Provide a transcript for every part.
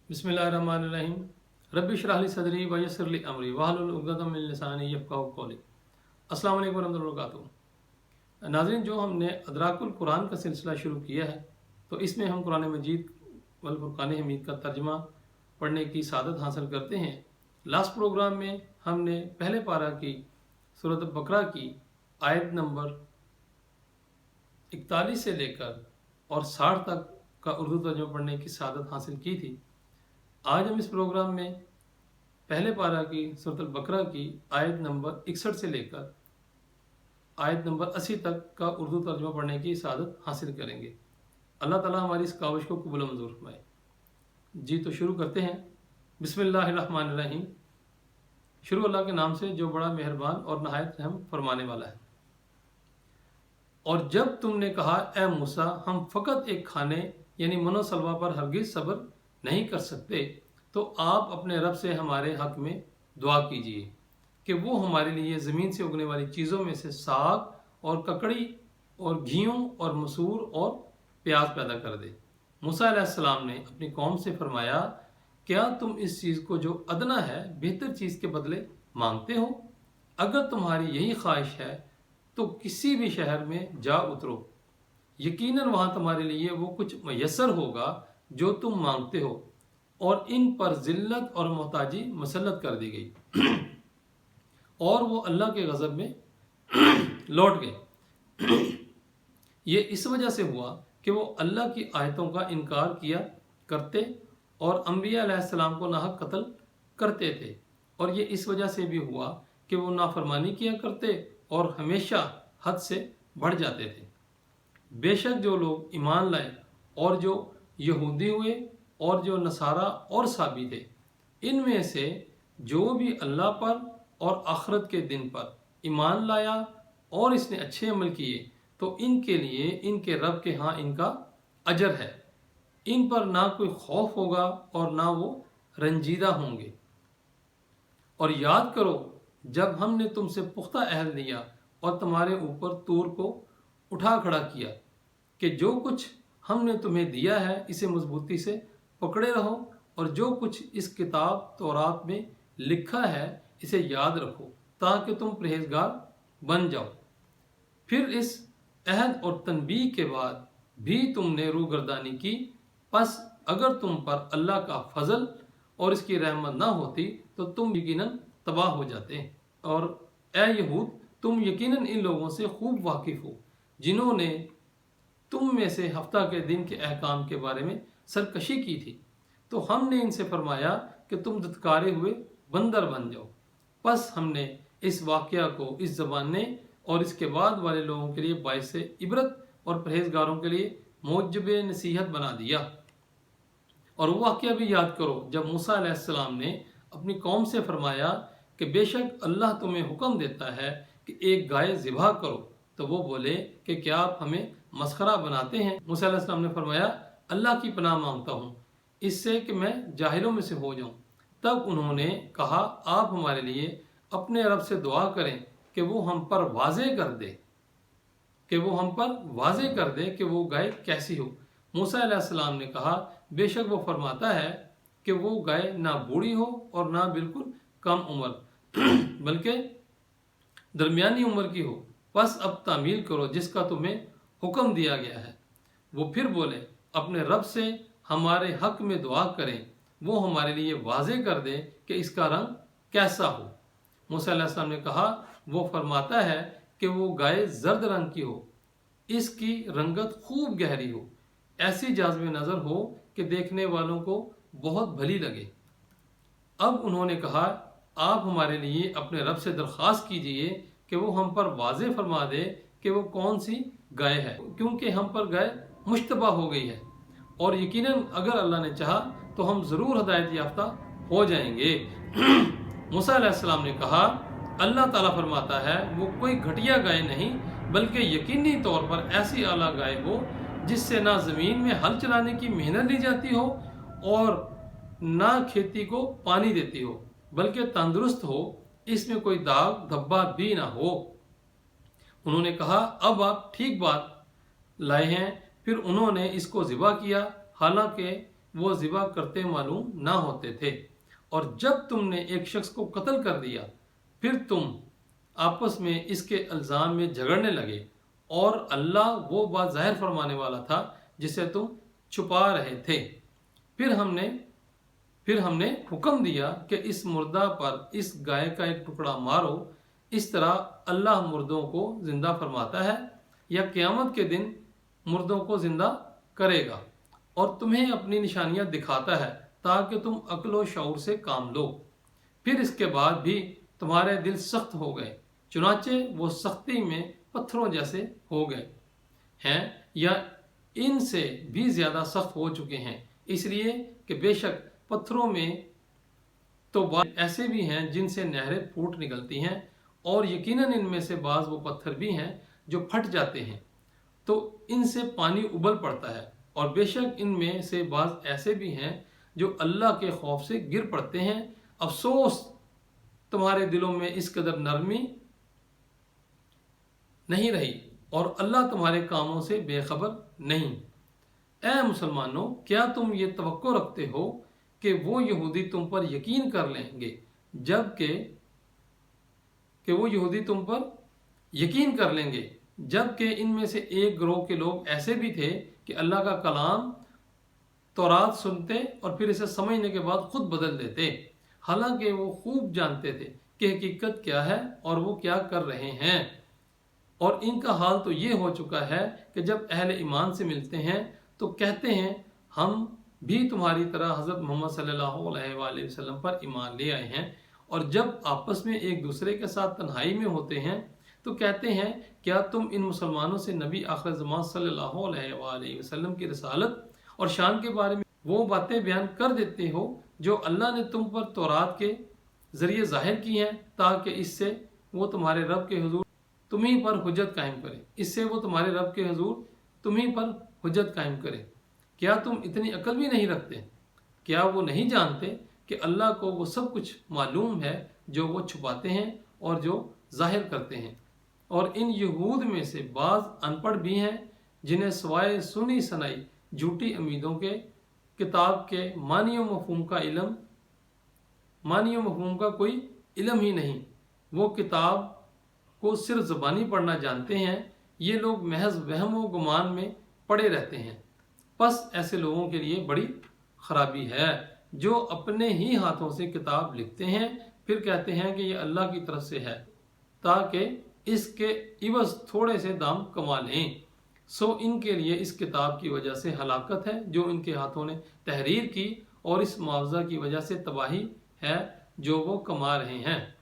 बिस्मिल्लाहिर्रहमानिर्रहीम। रब्बि इश्रह ली सदरी व यस्सिर ली अमरी वहलुल उक़दतम मिन लिसानी यफ़क़हू क़ौली। अस्सलामु अलैकुम वरहमतुल्लाहि वबरकातुहू। नाज़रीन, जो हमने अदराकुल कुरान का सिलसिला शुरू किया है, तो इसमें हम कुरान मजीद वल फ़ुरक़ान हमीद का तर्जुमा पढ़ने की सादत हासिल करते हैं। लास्ट प्रोग्राम में हमने पहले पारा की सूरत बकरा की आयत नंबर 41 से लेकर और 60 तक का उर्दू तर्जुमा पढ़ने की सादत हासिल की थी। आज हम इस प्रोग्राम में पहले पारा की सूरत बकरा की आयत नंबर 61 से लेकर आयत नंबर 80 तक का उर्दू तर्जुमा पढ़ने की सादत हासिल करेंगे। अल्लाह ताला हमारी इस काविश को कबूल मंजूर फरमाए। जी तो शुरू करते हैं। बिस्मिल्लाहिर्रहमानिर्रहीम। शुरू अल्लाह के नाम से जो बड़ा मेहरबान और नहायत रहम फरमाने वाला है। और जब तुमने कहा, ए मूसा, हम फ़कत एक खाने यानी मनोसलवा पर हरगिज़ सब्र नहीं कर सकते, तो आप अपने रब से हमारे हक में दुआ कीजिए कि वो हमारे लिए ज़मीन से उगने वाली चीज़ों में से साग और ककड़ी और घियों और मसूर और प्याज पैदा कर दे। मूसा अलैहिस्सलाम ने अपनी कौम से फरमाया, क्या तुम इस चीज़ को जो अदना है बेहतर चीज़ के बदले मांगते हो? अगर तुम्हारी यही ख्वाहिश है तो किसी भी शहर में जा उतरो, यकीनन वहाँ तुम्हारे लिए वो कुछ मयसर होगा जो तुम मांगते हो। और इन पर जिल्लत और मोहताजी मुसल्लत कर दी गई और वो अल्लाह के गज़ब में लौट गए। ये इस वजह से हुआ कि वो अल्लाह की आयतों का इनकार किया करते और अंबिया अलैहिस्सलाम को नाहक कत्ल करते थे। और ये इस वजह से भी हुआ कि वो नाफरमानी किया करते और हमेशा हद से बढ़ जाते थे। बेशक जो लोग ईमान लाए और जो यहूदी हुए और जो नसारा और साबी थे, इनमें से जो भी अल्लाह पर और आखिरत के दिन पर ईमान लाया और इसने अच्छे अमल किए, तो इनके लिए इनके रब के यहाँ इनका अजर है। इन पर ना कोई खौफ होगा और ना वो रंजीदा होंगे। और याद करो जब हमने तुमसे पुख्ता अहद लिया और तुम्हारे ऊपर तूर को उठा खड़ा किया कि जो कुछ हमने तुम्हें दिया है इसे मजबूती से पकड़े रहो और जो कुछ इस किताब तौरात में लिखा है इसे याद रखो ताकि तुम परहेजगार बन जाओ। फिर इस अहद और तनबीह के बाद भी तुमने रूगर्दानी की, बस अगर तुम पर अल्लाह का फजल और इसकी रहमत ना होती तो तुम यकीनन तबाह हो जाते। और ए यहूद, तुम यकीनन इन लोगों से खूब वाकिफ हो जिन्होंने तुम में से हफ्ता के दिन के अहकाम के बारे में सरकशी की थी। तो हमने इनसे फरमाया कि तुम धत्कारे हुए बंदर बन जाओ। बस हमने इस वाक़या को इस ज़माने और इसके बाद वाले लोगों के लिए बाइस इबरत और परहेजगारों के लिए मौजब नसीहत बना दिया। और वो वाक़या भी याद करो जब मूसा अलैहिस्सलाम ने अपनी कौम से फरमाया कि बेशक अल्लाह तुम्हें हुक्म देता है कि एक गाय ज़िबा करो, तो वो बोले कि क्या आप हमें मस्खरा बनाते हैं? मूसा अलैहिस्सलाम ने फरमाया, अल्लाह की पनाह मांगता हूँ इससे कि मैं जाहिलों में से हो जाऊँ। तब उन्होंने कहा, आप हमारे लिए अपने रब से दुआ करें कि वो हम पर वाज़े कर दे कि वो गाय कैसी हो। मूसा अलैहिस्सलाम ने कहा, बेशक वो फरमाता है कि वो गाय ना बूढ़ी हो और ना बिल्कुल कम उम्र बल्कि दरमियानी उम्र की हो। बस अब तामील करो जिसका तुम्हें हुक्म दिया गया है। वो फिर बोले, अपने रब से हमारे हक में दुआ करें, वो हमारे लिए वाज़े कर दे कि इसका रंग कैसा हो। मूसा अलैहिस्सलाम ने कहा, वो फरमाता है कि वो गाय जर्द रंग की हो, इसकी रंगत खूब गहरी हो, ऐसी जाज़ब नज़र हो कि देखने वालों को बहुत भली लगे। अब उन्होंने कहा, आप हमारे लिए अपने रब से दरख्वास्त कीजिए कि वो हम पर वाज़े फरमा दे कि वो कौन सी गाय है, क्योंकि हम पर गाय मुश्तबा हो गई है और यकीनन अगर अल्लाह ने चाहा तो हम ज़रूर हदायत याफ्ता हो जाएंगे। मूसा अलैहिस्सलाम ने कहा, अल्लाह ताला फरमाता है वो कोई घटिया गाय नहीं बल्कि यकीनी तौर पर ऐसी आला गाय हो जिससे ना ज़मीन में हल चलाने की मेहनत ली जाती हो और ना खेती को पानी देती हो, बल्कि तंदुरुस्त हो, इसमें कोई दाग धब्बा भी ना हो। उन्होंने कहा, अब आप ठीक बात लाए हैं। फिर उन्होंने इसको ज़िबा किया, हालांकि वो ज़िबा करते मालूम ना होते थे। और जब तुमने एक शख्स को कत्ल कर दिया फिर तुम आपस में इसके इल्ज़ाम में झगड़ने लगे और अल्लाह वो बात ज़ाहिर फरमाने वाला था जिसे तुम छुपा रहे थे। फिर हमने हुक्म दिया कि इस मुर्दा पर इस गाय का एक टुकड़ा मारो। इस तरह अल्लाह मुर्दों को जिंदा फरमाता है या क़यामत के दिन मुर्दों को जिंदा करेगा और तुम्हें अपनी निशानियां दिखाता है ताकि तुम अक्ल व शऊर से काम लो। फिर इसके बाद भी तुम्हारे दिल सख्त हो गए, चुनाचे वो सख्ती में पत्थरों जैसे हो गए हैं या इनसे भी ज़्यादा सख्त हो चुके हैं, इसलिए कि बेशक पत्थरों में तो बाज़ ऐसे भी हैं जिनसे नहरें फूट निकलती हैं और यकीनन इनमें से बाज़ वो पत्थर भी हैं जो फट जाते हैं तो इनसे पानी उबल पड़ता है, और बेशक इनमें से बाज़ ऐसे भी हैं जो अल्लाह के खौफ से गिर पड़ते हैं। अफसोस तुम्हारे दिलों में इस कदर नरमी नहीं रही और अल्लाह तुम्हारे कामों से बेखबर नहीं। ए मुसलमानों, क्या तुम ये तवक्को रखते हो कि वो यहूदी तुम पर यकीन कर लेंगे जबकि इनमें से एक गिरोह के लोग ऐसे भी थे कि अल्लाह का कलाम तौरात सुनते और फिर इसे समझने के बाद खुद बदल देते, हालांकि वो खूब जानते थे कि हकीकत क्या है और वो क्या कर रहे हैं। और इनका हाल तो ये हो चुका है कि जब अहले ईमान से मिलते हैं तो कहते हैं हम भी तुम्हारी तरह हज़रत मोहम्मद सल्लल्लाहु अलैहि वसल्लम पर ईमान ले आए हैं, और जब आपस में एक दूसरे के साथ तन्हाई में होते हैं तो कहते हैं क्या तुम इन मुसलमानों से नबी आखिर ज़मान सल्लल्लाहु अलैहि वसल्लम की रसालत और शान के बारे में वो बातें बयान कर देते हो जो अल्लाह ने तुम पर तौरात के ज़रिए ज़ाहिर की हैं ताकि इससे वो तुम्हारे रब के हुजूर तुम्हीं पर हुज्जत कायम करे। क्या तुम इतनी अकल भी नहीं रखते? क्या वो नहीं जानते कि अल्लाह को वो सब कुछ मालूम है जो वो छुपाते हैं और जो जाहिर करते हैं। और इन यहूद में से बाज़ अनपढ़ भी हैं जिन्हें सवाए सुनी सनाई झूठी उम्मीदों के किताब के मानी व मफहूम का कोई इल्म ही नहीं, वो किताब को सिर्फ ज़बानी पढ़ना जानते हैं। ये लोग महज वहम व गुमान में पड़े रहते हैं। बस ऐसे लोगों के लिए बड़ी खराबी है जो अपने ही हाथों से किताब लिखते हैं फिर कहते हैं कि ये अल्लाह की तरफ से है ताकि इसके इवज़ थोड़े से दाम कमा लें। सो इनके लिए इस किताब की वजह से हलाकत है जो इनके हाथों ने तहरीर की, और इस मुआवजा की वजह से तबाही है जो वो कमा रहे हैं।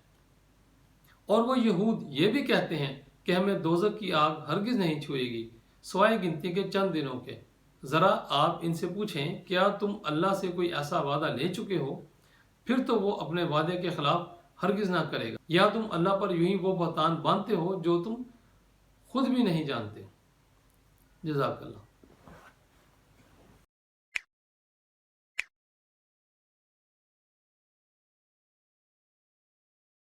और वो यहूद ये भी कहते हैं कि हमें दोज़ख की आग हरगिज़ नहीं छुएगी सिवाय गिनती के चंद दिनों के। ज़रा आप इनसे पूछें क्या तुम अल्लाह से कोई ऐसा वादा ले चुके हो, फिर तो वो अपने वादे के खिलाफ हरगिज़ ना करेगा, या तुम अल्लाह पर यूं ही वो बहतान बांधते हो जो तुम खुद भी नहीं जानते। जज़ाकल्लाह।